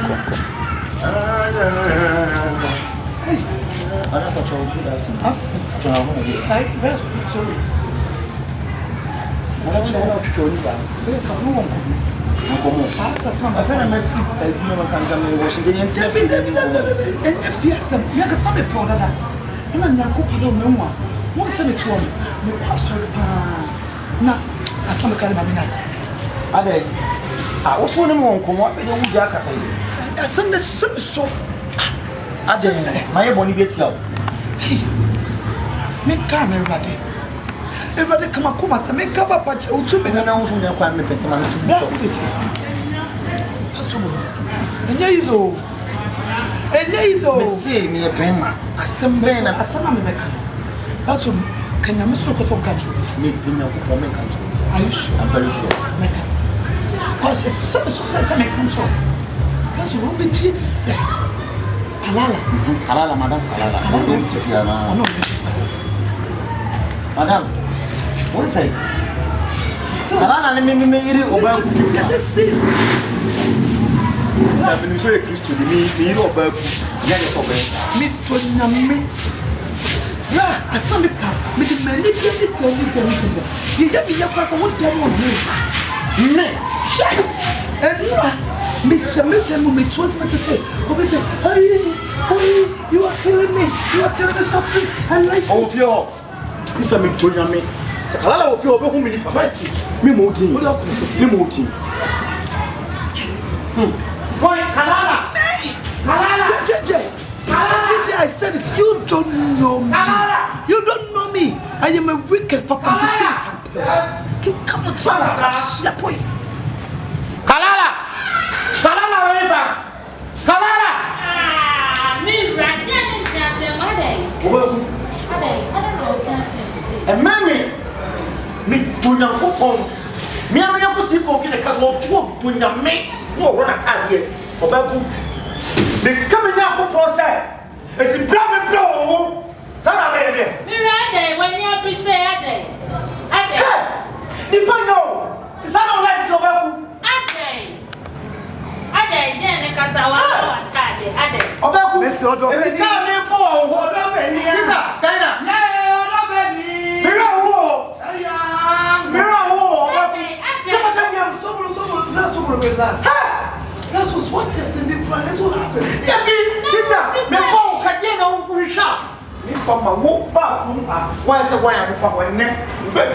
Hey, I don't know what sorry. I don't know what to I was one more come up with a jack. I send the so. I just my bonny get low. Make camera ready. Everybody come up, Kumasi, make cover patch or 2 minutes. Now, from the crime, and say me a bema, a some bena, a son of a mecha. That's what can you miss look at country? Make the milk of my country. Are you sure? I'm very sure. Mecha. Because it's so make control. That's what we did say. Kalala, madam, Kalala. Madam, what is it? Kalala, let me make it over. I've been so used to me over. Me to I found it up. With the many you get me your person, what do you want me? Shut and Miss Samantha, me 20 minutes to say, you are killing me, stop me, and like, oh, yo, this is me to me. Kalala will feel over me, me moting, me moting. Boy, Kalala, every day I said it, you don't know me. You don't know me. I am a wicked papa. Come on, Kalala! Kalala, wherever! Kalala! Me right now, and mammy, me do not go me, I'm not going to get a couple of 2 to your mate. No, run a time here. The coming up of process. It's a brother blow. Sana baby. Me right there when you present day. Depend no. It's not like to go. Ade, then Kasawa. Ade. Obeku. Miss Odo. If you can't go, Odo Beni. Sister, Dana. Yeah, Odo Beni. Mirawo. Mirawo. Sobolo, relax. That's what is in the plan. That's what happened. Sister, me go Kyekyeku Richard. Me from my walk back room. Why is the why I'm going neck?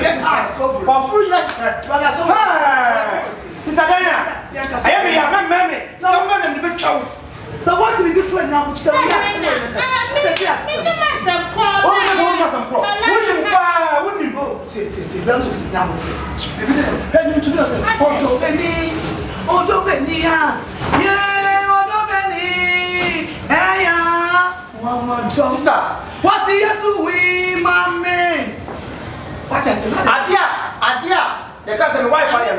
Yes, Sobolo. But free like that. Sister Dana, I am a young man. So I'm going to be chow. So what do we do now? So we have Odo Beni, yeah, Odo Beni, Mama, sister, what's the answer, we, mommy? What is it? Adia, the cousin wife, I am.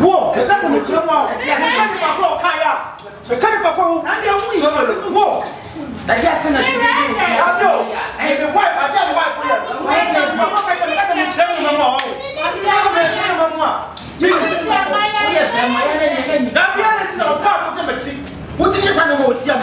Whoa, the cousin with your mom, the kind of and the whoa, the guest in the wife, I got the wife for you. What is an emotion?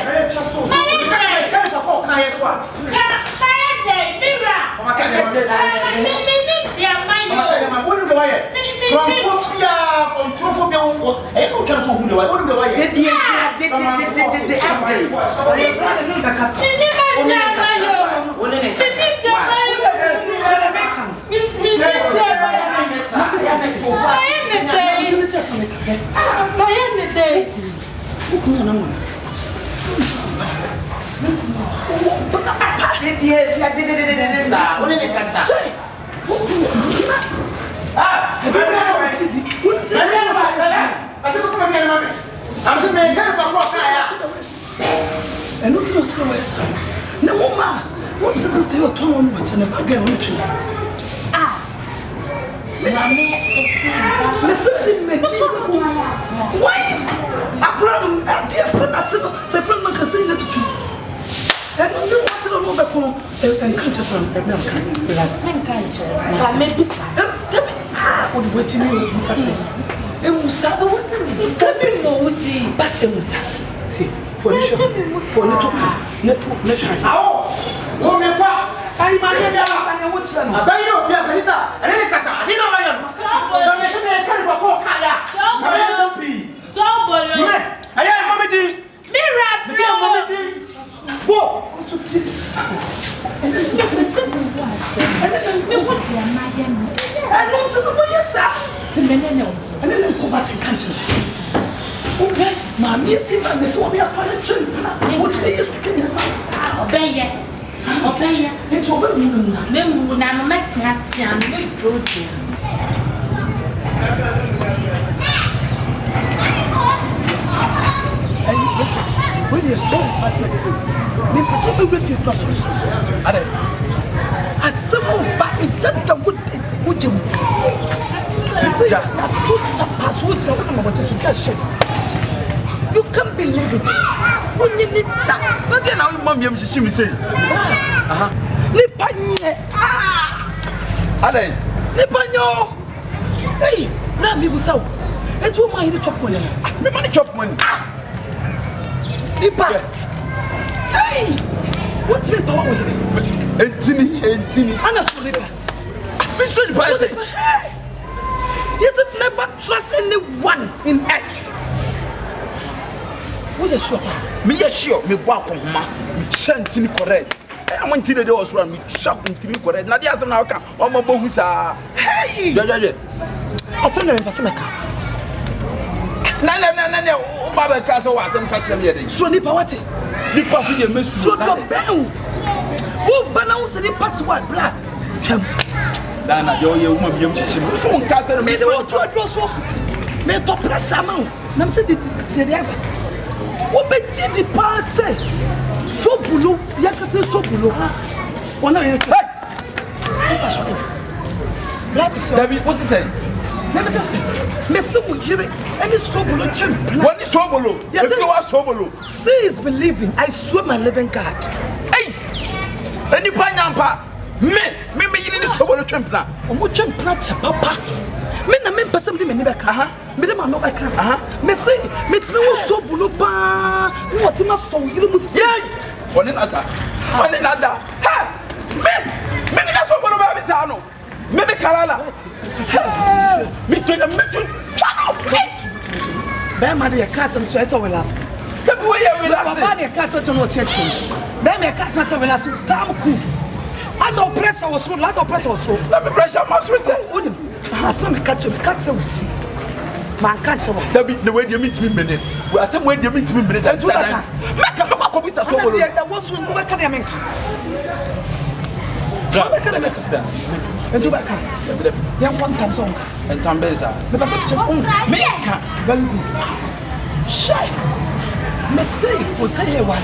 Emusa, but Emusa. See, for little I imagine what's done. I buy you, Pisa, and then Casa, I didn't know I am. Sobolo. I am Mammy. Mira, whoa. And not to the way you said. To Meneno. And then go back to country. Okay, Mammy, see my Miss Wabia Parliament. What's the use? Obey ye. Obey ye. It's over. Then when I'm maxing at Siam, you drew to. When you're so passionate, you must be with your process. As someone back in just a wood you. You can't believe it. When you need that, not then our mom, you see me say, Nipanye. Nipanyo. Hey, now me was out. And to my chop money. The money chop money. Nipa. Hey, what's the power with it? Antini. Anna Soliba. Mr. President. You should never trust anyone in X. What is sure? Me is sure. Me walk on ma. Me chantini correct. I want to the doors run. Me shop into me correct. Now the other now come. Oh my boy, hey. I send them for some car. No. Baba Castle was some catch them. So Nipa what? Nipa so you miss. So the bell. Who banana the parts what black? Dana, you woman, you so cast me the water so. Me to press amount. Nam said the what bet the past say? Sobolo, Yakate Sobolo. One of you. What's that shot? Black is what's he saying? Never say. Messi will hear it. And it's Sobolo champ. When it's Sobolo, yes, you are Sobolo. See is believing. I swear my living God. Hey, any pineapple. Me in this Sobolo champ now. What champ papa? Me na me person me never can. Me dem no I can. Me say me was Sobolo ba. What him so you must say. One another. Ha! Me na Sobolo ba me say no. Maybe Kalala. Me to the Bema de casa to essa relação. Baba de casa to no tete. Bema casa to relação tamku. As a pressure was so, lot of pressure was so. Let me pressure must reset. As me catch with man catch the way you meet me minute. We are some way you meet me minute. That's what I make a look at Sobolo. That was when we were coming. And to back, young 1,000 and Tambeza. But I make very good. Shy. Messy will tell you what.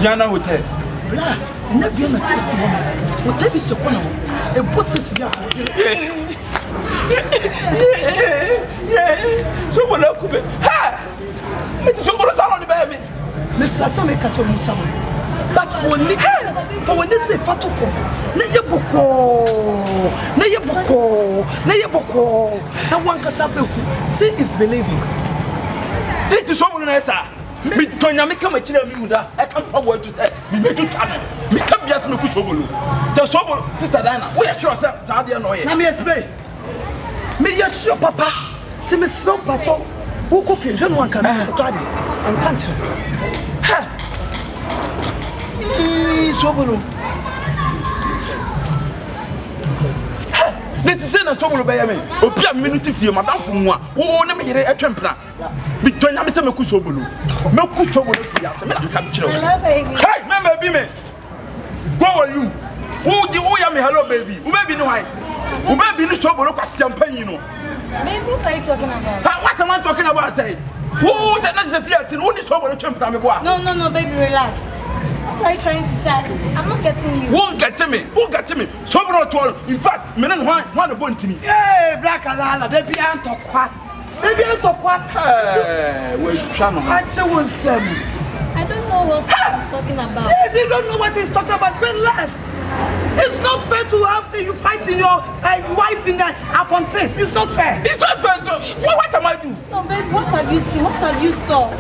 Jana will tell. Blah, and never be a tipsy woman. What tell you so well? It puts us here. So what up with it? Ha! It's so good on the baby. Mr. Sammy catch on someone. But for when they say fato for na yeboko and one kasabeku say is believing. This is someone else. Me tonya me come chire me muda I can't forward to say me make you channel me come bias me ku Sobolo the Sobolo sister Dana we are sure say that dey no here na me explain me yes sure papa ti me so pacho who ko fi jeune one kan to ade and country ha Sobolo. This is a Sobolo by me. Opia minute fee, madam for moi. Oh, let me get a templar. Between Mr. Meku Sobolo. Meku Sobolo for us. I'm captured. Hey, remember, me. Who are you? Who do you me? Hello, baby. Who may be no one? Who may be no Sobolo champagne, you know. Maybe what are you talking about? What am I talking about? Say, who that's the fear to only Sobolo champion? No, baby, relax. What are you trying to say? I'm not getting you. Won't get to me. Sobolo told. In fact, men and one to bone to me. Hey, Black Kalala, they be on top what? Hey, where's Channel? I don't know what he's talking about. Yes, you don't know what he's talking about. When last? It's not fair to after you fighting your wife in the apprentice. It's not fair. It's not fair. What am I doing? No, babe, what have you seen? What have you saw?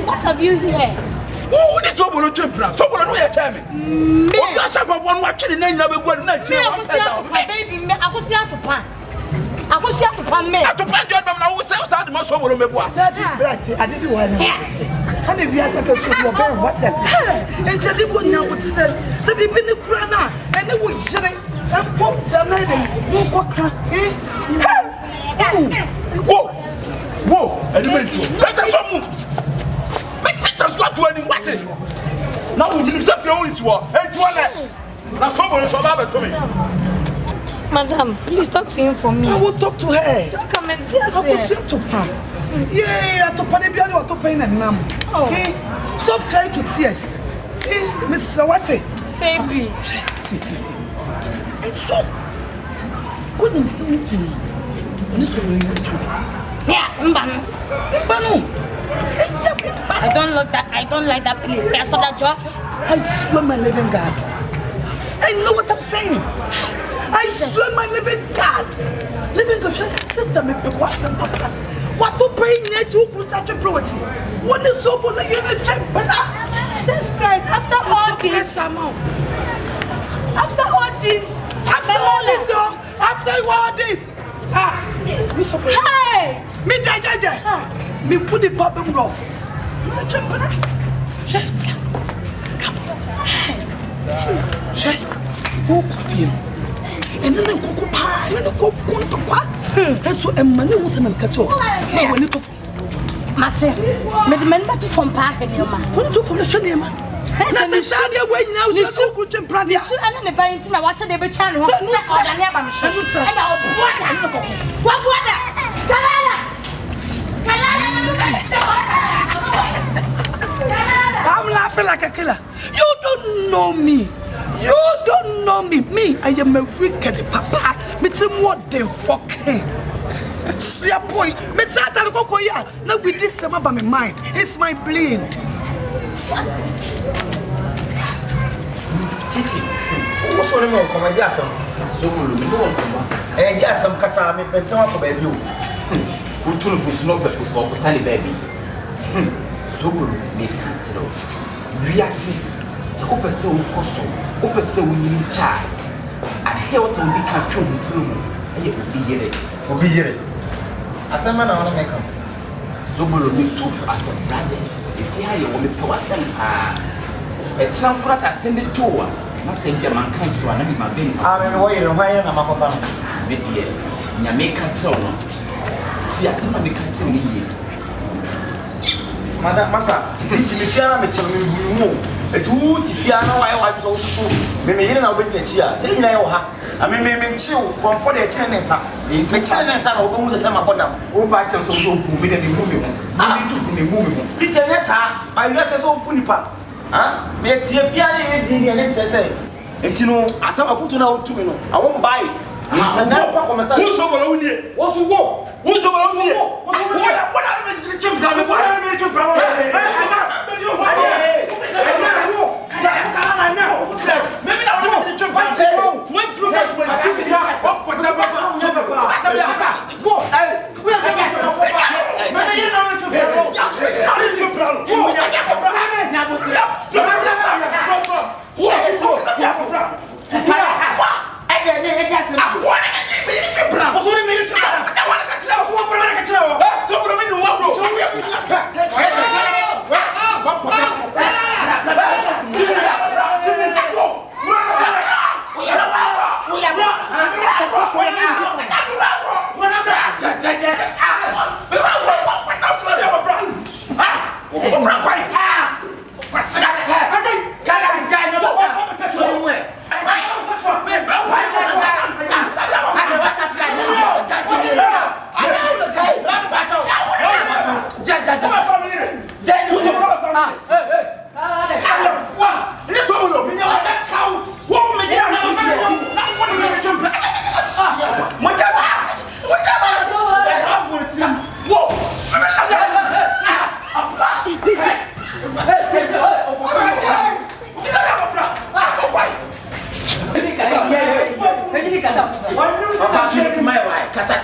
What have you heard? Who is Sobolo Chimpra? Sobolo, no, you're telling me. What you are about one watching the name of a good night? Baby, I was here to pan. I was here to pan me. To pan your mom, I was outside the most Sobolo Meboa. I didn't want to. And if you are supposed to go back, what has it? And tell you what now would say, to be in the crana, and they would shut it and pop the lady. Whoa! Whoa! And you made it. Let us move. But that's what you are doing. Now we will accept your own sword. It's one. Now someone is about to me. Madam, please talk to him for me. I will talk to her. Don't come and see us. I will say to her. Yeah, to Panibian or to pain and numb. Okay, stop crying to tears. Miss Sawate. Baby. And so, when I'm so looking, this will be yeah, Mbano. I don't like that play. Can I stop that job? I swear my living God. I know what I'm saying. I swear my living God. Living God, sister, me pick what's up. What to pray near to such a property? What is so like in a chamber? Jesus Christ, after all this, hey! Me jaja. Me put the problem rough. Who feel? And then cook pie and cook to what? And so a man was a catch-up. When you took Martin, made the men back from Park and your man. what do for the Shania man? That's a Sunday way now. You so good to brand. You should end the bank. I was a baby channel. What I'm laughing like a killer. You don't know me. You don't know me. Me, I am a wicked papa. It's more than fucking. See a boy. Now with this summer by my mind. It's my blend. Titi, what's on the come and yes, some Casami Pentama baby. Who told us not the post of Sally baby? So make cancel. We are sick. So open so open so we need child. I hear what we can't kill the flu. And it will be here. Will be here. As a man, I want to make him. Sobolo will two for us and brothers. If you are your woman, power send a town for us, I send it to her. Not send your man can't to an animal being. I'm in a way, and I'm a papa. Mid year, Yamaka Tono. See, I still make a tell me. Madam Massa, teach me Fiana, me tell me, a two Fiana, I was also maybe in our witness here. Say, I mean, chill, from for the tenants. The tenants are going to send my bottom. Go back to some who made a movie. I'm too from the movie. Teacher, yes, my US is all Punipa. Huh? Me a Fiana, and say, and you know, as I'm a foot now to me, I won't buy it. Who's over only? What's the war? Who's over only? What are you doing?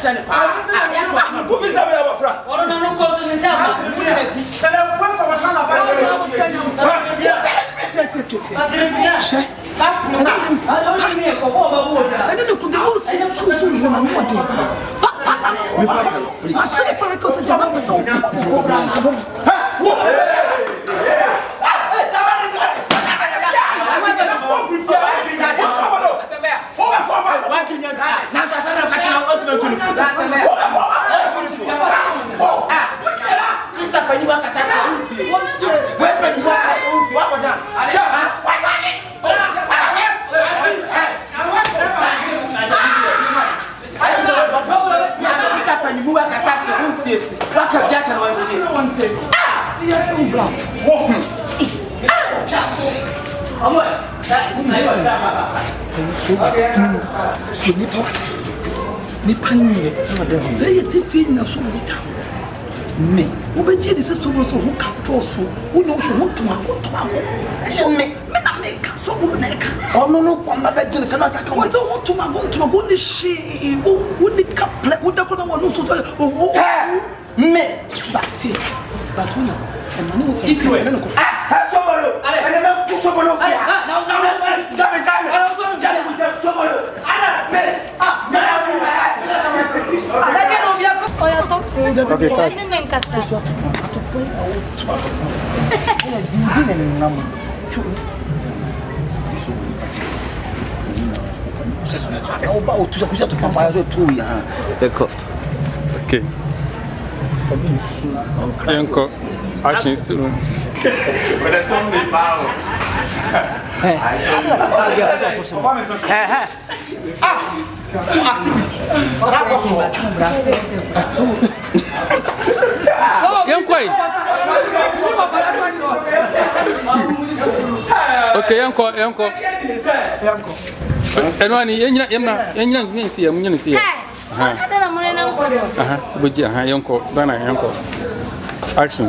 kyerɛ ne paa Who is that our friend? Ɔno na no kɔ so ne nsa ba. Sister, when you work as a me, obedi de Sobolo so who can draw so, who knows what to so me, na make so make. Oh no, come back to the same as I can want to go the she, would the couple, would the corner one so me, but who know, and money will take you. Sobolo, I never put Sobolo. Oya talk to him. Okay, I didn't cast her. Okay. Yanko, action still. Okay, Yanko. And one, you see, Yanko, action.